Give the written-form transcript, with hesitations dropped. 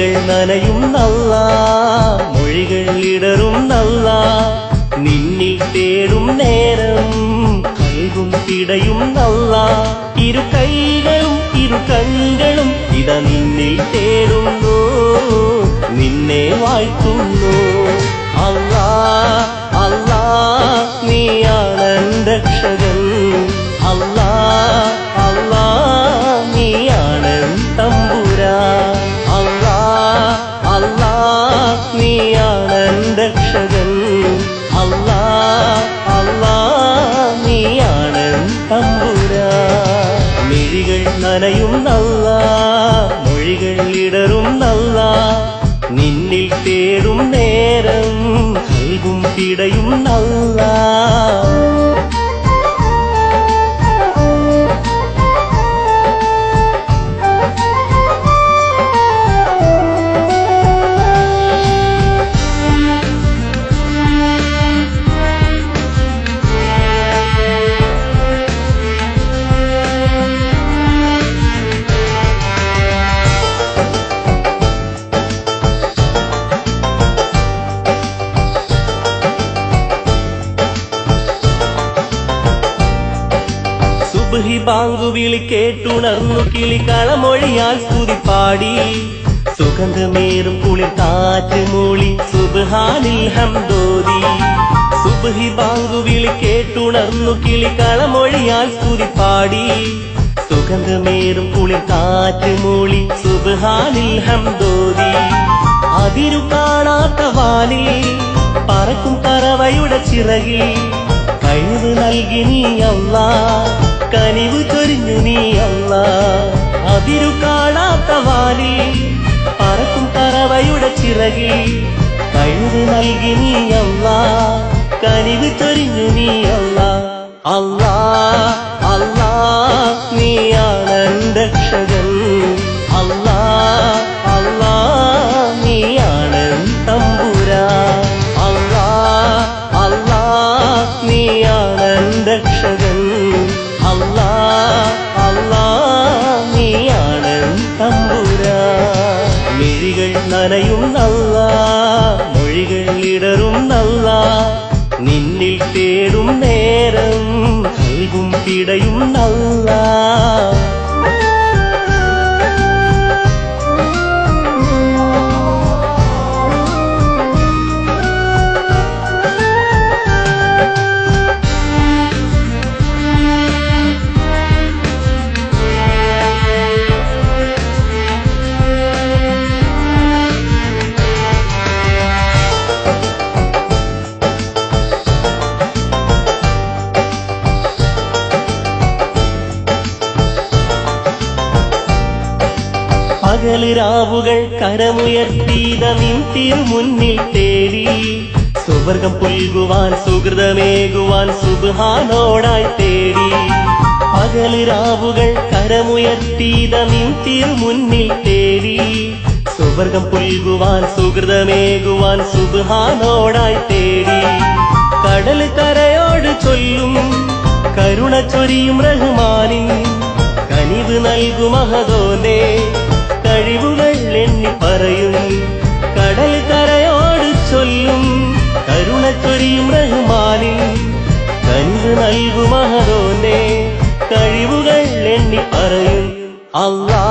മിഴികൾ നനയും നല്ലാ, മൊഴികൾ ഇടറും നല്ലാ, നിന്നിൽ തേടും നേരം കൽവും പിടയും നല്ലാ. ഇരു കൈകളും ഇരു കണ്ണുകളും ഇതാ നിന്നിൽ തേടുന്നു, നിന്നെ വാഴ്ത്തുന്നു. അല്ലാ അല്ലാ നീയാണ് രക്ഷകൻ, അല്ലാ അല്ലാ നീയാണ് തമ്പുരാൻ, അല്ലാ അല്ലാ നീയാണ് രക്ഷകൻ, അല്ലാ അല്ലാ നീയാണ് തമ്പുരാൻ. മിഴികൾ നനയും നല്ലാ, മൊഴികൾ ഇടറും നല്ലാ, നിന്നിൽ തേടും നേരം കൽവും പിടയും നല്ലാ. സുബ്ഹി ബാങ്കു വിളി കേട്ടുണർന്നു കിളികളമൊഴിയാൽ സ്തുതി പാടി, സുഗന്ധമേറും കുളിർ കാറ്റ് മൂളി സുബ്ഹാനിൽ ഹംദോദി. സുബ്ഹി ബാങ്കു വിളി കേട്ടുണർന്നു കിളികളമൊഴിയാൽ സ്തുതി പാടി, സുഗന്ധമേറും കുളിർ കാറ്റ് മൂളി സുബ്ഹാനിൽ ഹംദോദി. അതിരു കാണാത്ത വാനിൽ പറക്കും പറവയുടെ ചിറകിൽ കഴിവ് നൽകി നീ അല്ലാ, കനിവ് ചൊരിഞ്ഞു നീ അല്ലാ. അതിരു കാണാത്ത വാനിൽ പറക്കും പറവയുടെ ചിറകിൽ കഴിവ് നൽകി നീ അല്ലാ, കനിവ് ചൊരിഞ്ഞു നീ അല്ലാ. അല്ലാ അല്ലാ നീയാണ് രക്ഷകൻ, അല്ലാ അല്ലാ നീയാണ് തമ്പുരാൻ, അല്ലാ അല്ലാ നീയാണ് രക്ഷകൻ, അല്ലാ അല്ലാ നീയാണ് തമ്പുരാൻ. മിഴികൾ നനയും നല്ലാ, മൊഴികൾ ഇടറും നല്ലാ, നിന്നിൽ തേടും നേരം കൽവും പിടയും നല്ലാ. പകല് രാവുകൾ കരമുയർത്തീത നിൻ തിരുമുന്നിൽ തേടി, സുവർഗം പുൽകുവാൻ സുഹൃതമേകുവാൻ സുബ്ഹാനോടായി തേടി. പകല് രാവുകൾ കരമുയർത്തീത നിൻ തിരുമുന്നിൽ തേടി, സുവർഗം പുൽകുവാൻ സുഹൃതമേകുവാൻ സുബ്ഹാനോടായി തേടി. കടൽ കരയോട് ചൊല്ലും കരുണ ചൊരിയും റഹ്മാനിൻ, കനിവ് നൽകും മഹദോന്റെ കഴിവുകൾ എണ്ണി പറയും. കടൽ കരയോട് ചൊല്ലും കരുണ ചൊരിയും റഹ്മാനിൻ, കനിവ് നൽകും മഹദോന്റെ കഴിവുകൾ എണ്ണി പറയും. അല്ലാ